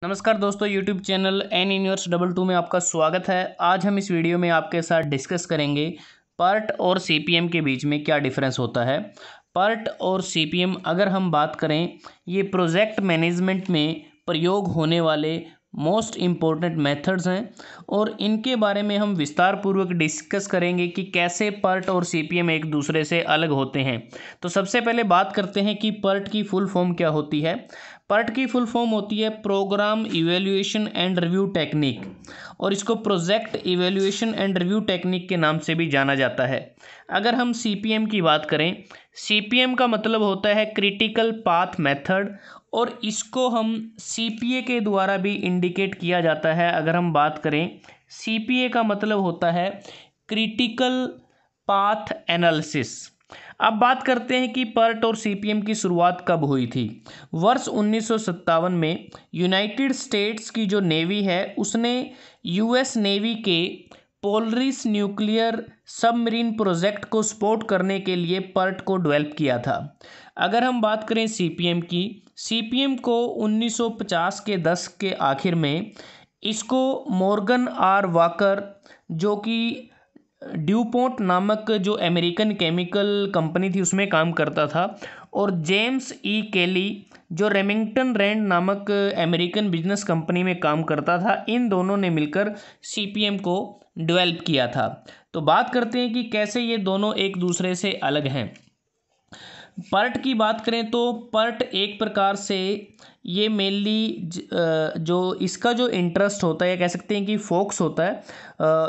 नमस्कार दोस्तों, YouTube channel N universe 22 में आपका स्वागत है। आज हम इस वीडियो में आपके साथ डिस्कस करेंगे पर्ट और सीपीएम के बीच में क्या डिफरेंस होता है। पर्ट और सीपीएम अगर हम बात करें, ये प्रोजेक्ट मैनेजमेंट में प्रयोग होने वाले मोस्ट इम्पोर्टेंट मेथड्स हैं और इनके बारे में हम विस्तार पूर्वक डिस्कस करेंगे कि कैसे पर्ट और सीपीएम एक दूसरे से अलग होते हैं। तो सबसे पहले बात करते हैं कि पर्ट की फुल फॉर्म क्या होती है। पर्ट की फुल फॉर्म होती है program evaluation and review technique, और इसको project evaluation and review technique के नाम से भी जाना जाता है। अगर हम सीपीएम की बात करें, सीपीएम का मतलब होता है क्रिटिकल पाथ मेथड, और इसको हम सीपीए के द्वारा भी इंडिकेट किया जाता है। अगर हम बात करें, सीपीए का मतलब होता है क्रिटिकल पाथ एनालिसिस। अब बात करते हैं कि पर्ट और सीपीएम की शुरुआत कब हुई थी। वर्ष 1957 में यूनाइटेड स्टेट्स की जो नेवी है उसने यूएस नेवी के पोलरिस न्यूक्लियर सबमरीन प्रोजेक्ट को सपोर्ट करने के लिए पर्ट को डेवलप किया था। अगर हम बात करें सीपीएम की, सीपीएम को 1950 के दशक के आखिर में इसको मॉर्गन आर वाकर, जो कि ड्यूपोंट नामक जो अमेरिकन केमिकल कंपनी थी उसमें काम करता था, और जेम्स ई केली जो रेमिंगटन रैंड नामक अमेरिकन बिजनेस कंपनी में काम करता था, इन दोनों ने मिलकर सीपीएम को डेवलप किया था। तो बात करते हैं कि कैसे ये दोनों एक दूसरे से अलग हैं। पर्ट की बात करें तो पर्ट एक प्रकार से ये मेनली जो इसका जो इंटरेस्ट होता है, कह सकते हैं कि फोकस होता है,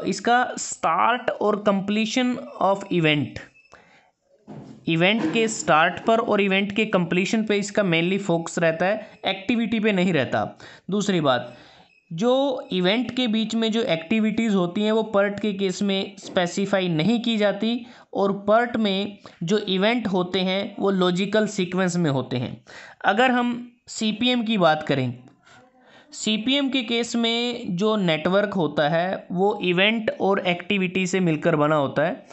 इसका स्टार्ट और कंप्लीशन ऑफ इवेंट के स्टार्ट पर और इवेंट के कंप्लीशन पे इसका मेनली फोकस रहता है, एक्टिविटी पे नहीं रहता। दूसरी बात, जो इवेंट के बीच में जो एक्टिविटीज़ होती हैं वो पर्ट के केस में स्पेसिफाई नहीं की जाती, और पर्ट में जो इवेंट होते हैं वो लॉजिकल सीक्वेंस में होते हैं। अगर हम सीपीएम की बात करें, सीपीएम के केस में जो नेटवर्क होता है वो इवेंट और एक्टिविटी से मिलकर बना होता है,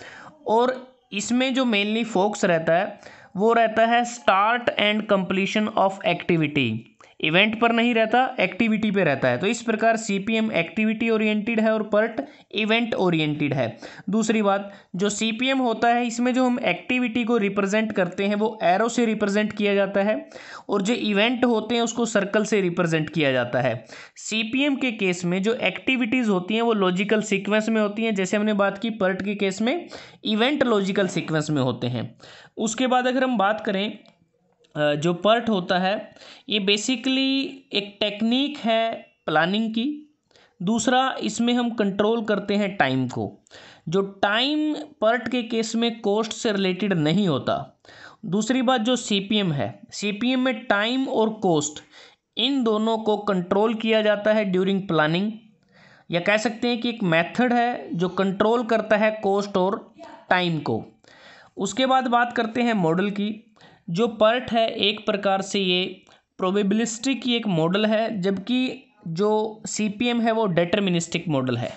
और इसमें जो मेनली फोकस रहता है वो रहता है start and completion of activity. Event पर नहीं रहता, एक्टिविटी पे रहता है। तो इस प्रकार सीपीएम एक्टिविटी ओरिएंटेड है और पर्ट इवेंट ओरिएंटेड है। दूसरी बात, जो सीपीएम होता है इसमें जो हम एक्टिविटी को रिप्रेजेंट करते हैं वो एरो से रिप्रेजेंट किया जाता है, और जो इवेंट होते हैं उसको सर्कल से रिप्रेजेंट किया जाता है। सीपीएम के केस में जो एक्टिविटीज़ होती हैं वो लॉजिकल सीक्वेंस में होती हैं, जैसे हमने बात की पर्ट के केस में इवेंट लॉजिकल सीक्वेंस में होते हैं। उसके बाद अगर हम बात करें, जो पर्ट होता है ये बेसिकली एक टेक्निक है प्लानिंग की। दूसरा, इसमें हम कंट्रोल करते हैं टाइम को। जो टाइम पर्ट के केस में कॉस्ट से रिलेटेड नहीं होता। दूसरी बात, जो सीपीएम है, सीपीएम में टाइम और कॉस्ट इन दोनों को कंट्रोल किया जाता है ड्यूरिंग प्लानिंग, या कह सकते हैं कि एक मेथड है जो कंट्रोल करता है कॉस्ट और टाइम को। उसके बाद बात करते हैं मॉडल की। जो पर्ट है एक प्रकार से ये प्रोबेबिलिस्टिक की एक मॉडल है, जबकि जो सीपीएम है वो डिटर्मिनिस्टिक मॉडल है।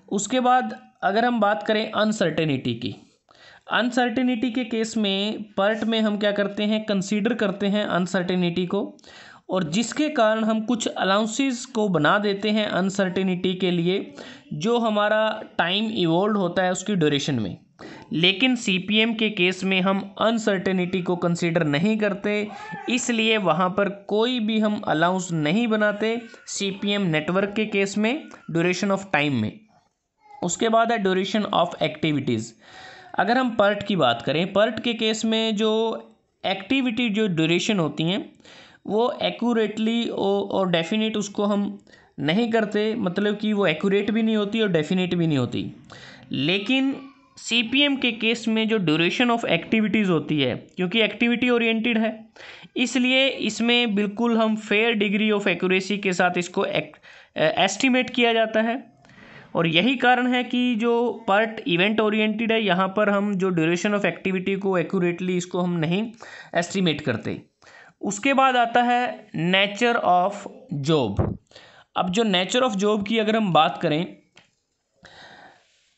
उसके बाद अगर हम बात करें अनसर्टेनिटी की, अनसर्टेनिटी के केस में पर्ट में हम क्या करते हैं, कंसीडर करते हैं अनसर्टेनिटी को, और जिसके कारण हम कुछ अलाउंसेस को बना देते हैं अनसर्टेनिटी के लिए, जो हमारा टाइम इवॉल्व होता है उसकी ड्यूरेशन में। लेकिन सीपीएम के केस में हम अनसर्टेनिटी को कंसीडर नहीं करते, इसलिए वहाँ पर कोई भी हम अलाउंस नहीं बनाते सीपीएम नेटवर्क के केस में ड्यूरेशन ऑफ टाइम में। उसके बाद है ड्यूरेशन ऑफ एक्टिविटीज़। अगर हम पर्ट की बात करें, पर्ट के केस में जो एक्टिविटी जो ड्यूरेशन होती हैं वो एक्यूरेटली और डेफिनेट उसको हम नहीं करते, मतलब कि वो एक्यूरेट भी नहीं होती और डेफिनेट भी नहीं होती। लेकिन सीपीएम के केस में जो ड्यूरेशन ऑफ एक्टिविटीज़ होती है, क्योंकि एक्टिविटी ओरिएंटेड है, इसलिए इसमें बिल्कुल हम फेयर डिग्री ऑफ एक्यूरेसी के साथ इसको एस्टिमेट किया जाता है। और यही कारण है कि जो पर्ट इवेंट ओरिएंटेड है, यहाँ पर हम जो ड्यूरेशन ऑफ एक्टिविटी को एक्यूरेटली इसको हम नहीं एस्टिमेट करते। उसके बाद आता है नेचर ऑफ जॉब। अब जो नेचर ऑफ जॉब की अगर हम बात करें,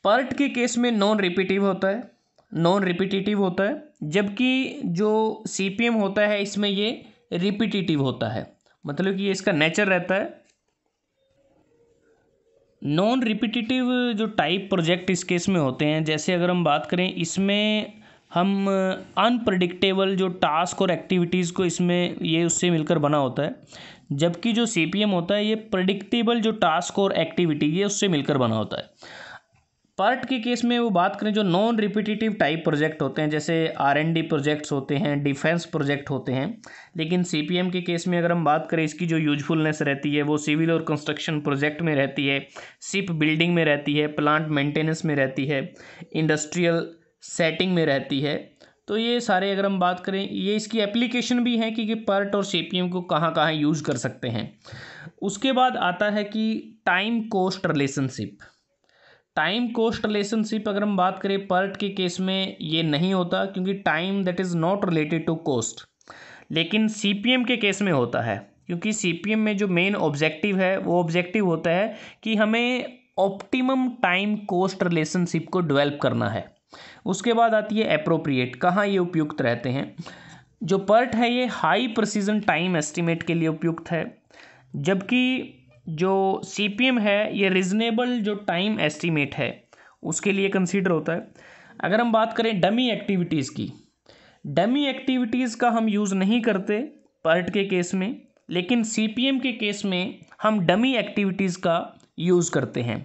पर्ट के केस में नॉन रिपीटिटिव होता है, जबकि जो सीपीएम होता है इसमें ये रिपीटिटिव होता है। मतलब कि ये इसका नेचर रहता है। नॉन रिपीटिटिव जो टाइप प्रोजेक्ट इस केस में होते हैं, जैसे अगर हम बात करें, इसमें हम अनप्रडिक्टेबल जो टास्क और एक्टिविटीज़ को इसमें ये उससे मिलकर बना होता है, जबकि जो सीपीएम होता है ये प्रेडिक्टेबल जो टास्क और एक्टिविटी ये उससे मिलकर बना होता है। पार्ट के केस में वो बात करें, जो नॉन रिपीटिटिव टाइप प्रोजेक्ट होते हैं, जैसे R&D प्रोजेक्ट्स होते हैं, डिफेंस प्रोजेक्ट होते हैं, लेकिन सीपीएम के केस में अगर हम बात करें, इसकी जो यूजफुलनेस रहती है वो सिविल और कंस्ट्रक्शन प्रोजेक्ट में रहती है, शिप बिल्डिंग में रहती है, प्लांट मेंटेनेंस में रहती है, इंडस्ट्रियल सेटिंग में रहती है। तो ये सारे अगर हम बात करें, ये इसकी एप्लीकेशन भी है कि पार्ट और सीपीएम को कहाँ कहाँ यूज़ कर सकते हैं। उसके बाद आता है कि time cost relationship. Time cost relationship अगर हम बात करें, पार्ट के केस में ये नहीं होता, क्योंकि time that is not related to cost, लेकिन सीपीएम के केस में होता है, क्योंकि सीपीएम में जो मेन ऑब्जेक्टिव है वो ऑब्जेक्टिव होता है कि हमें ऑप्टिमम टाइम कॉस्ट रिलेशनशिप को डेवलप करना है। उसके बाद आती है एप्रोप्रिएट, कहाँ ये उपयुक्त रहते हैं। जो पार्ट है ये हाई प्रिसीजन टाइम एस्टिमेट के लिए उपयुक्त है, जबकि जो सीपीएम है ये रीजनेबल जो टाइम एस्टीमेट है उसके लिए कंसीडर होता है। अगर हम बात करें डमी एक्टिविटीज़ की, डमी एक्टिविटीज़ का हम यूज़ नहीं करते पार्ट के केस में, लेकिन सीपीएम के केस में हम डमी एक्टिविटीज़ का यूज़ करते हैं।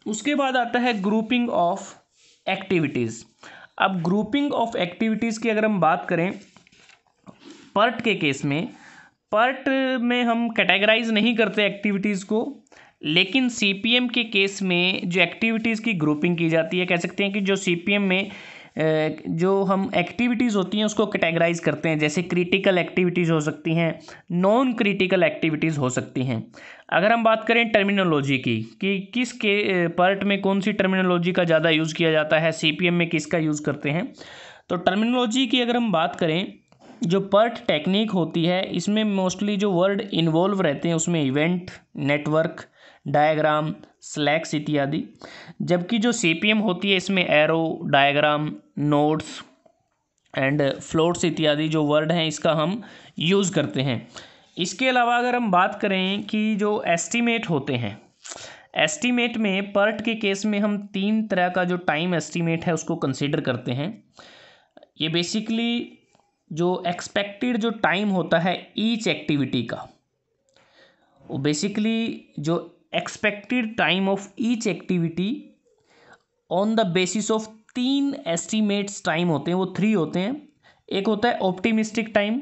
उसके बाद आता है ग्रुपिंग ऑफ एक्टिविटीज़। अब ग्रुपिंग ऑफ एक्टिविटीज़ की अगर हम बात करें, पार्ट के केस में, पार्ट में हम कैटेगराइज नहीं करते एक्टिविटीज़ को, लेकिन सीपीएम के केस में जो एक्टिविटीज़ की ग्रुपिंग की जाती है, कह सकते हैं कि जो सीपीएम में जो हम एक्टिविटीज़ होती हैं उसको कैटेगराइज करते हैं, जैसे क्रिटिकल एक्टिविटीज़ हो सकती हैं, नॉन क्रिटिकल एक्टिविटीज़ हो सकती हैं। अगर हम बात करें टर्मिनोलॉजी की कि किस के पार्ट में कौन सी टर्मिनोलॉजी का ज़्यादा यूज़ किया जाता है, सीपीएम में किसका यूज़ करते हैं, तो टर्मिनोलॉजी की अगर हम बात करें, जो पर्ट टेक्निक होती है इसमें मोस्टली जो वर्ड इन्वॉल्व रहते हैं उसमें इवेंट, नेटवर्क, डायग्राम, स्लैक्स इत्यादि, जबकि जो सीपीएम होती है इसमें arrow, diagram, nodes and floats इत्यादि जो वर्ड हैं इसका हम यूज़ करते हैं। इसके अलावा अगर हम बात करें कि जो एस्टीमेट होते हैं, एस्टीमेट में पर्ट के केस में हम 3 तरह का जो टाइम एस्टीमेट है उसको कंसिडर करते हैं। ये बेसिकली जो एक्सपेक्टेड जो टाइम होता है ईच एक्टिविटी का, वो बेसिकली जो expected time of each activity on the basis of 3 estimates time होते हैं, वो 3 होते हैं। एक होता है ऑप्टिमिस्टिक टाइम,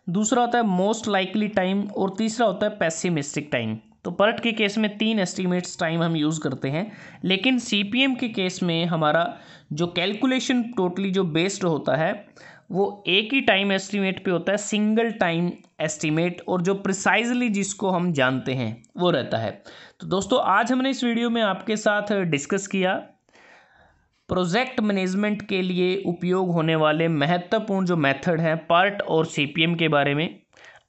दूसरा होता है मोस्ट लाइकली टाइम, और तीसरा होता है पेसिमिस्टिक टाइम। तो पर्ट के केस में 3 एस्टीमेट्स टाइम हम यूज़ करते हैं, लेकिन सीपीएम के केस में हमारा जो कैलकुलेशन टोटली जो बेस्ड होता है वो एक ही टाइम एस्टीमेट पे होता है, सिंगल टाइम एस्टीमेट, और जो प्रिसाइजली जिसको हम जानते हैं वो रहता है। तो दोस्तों आज हमने इस वीडियो में आपके साथ डिस्कस किया प्रोजेक्ट मैनेजमेंट के लिए उपयोग होने वाले महत्वपूर्ण जो मेथड हैं पार्ट और सीपीएम के बारे में।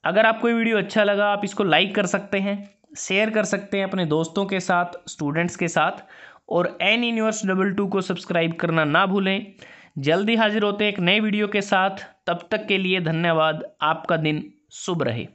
अगर आपको ये वीडियो अच्छा लगा आप इसको लाइक कर सकते हैं, शेयर कर सकते हैं अपने दोस्तों के साथ, स्टूडेंट्स के साथ, और NUnivers22 को सब्सक्राइब करना ना भूलें। जल्दी हाजिर होते हैं एक नए वीडियो के साथ, तब तक के लिए धन्यवाद। आपका दिन शुभ रहे।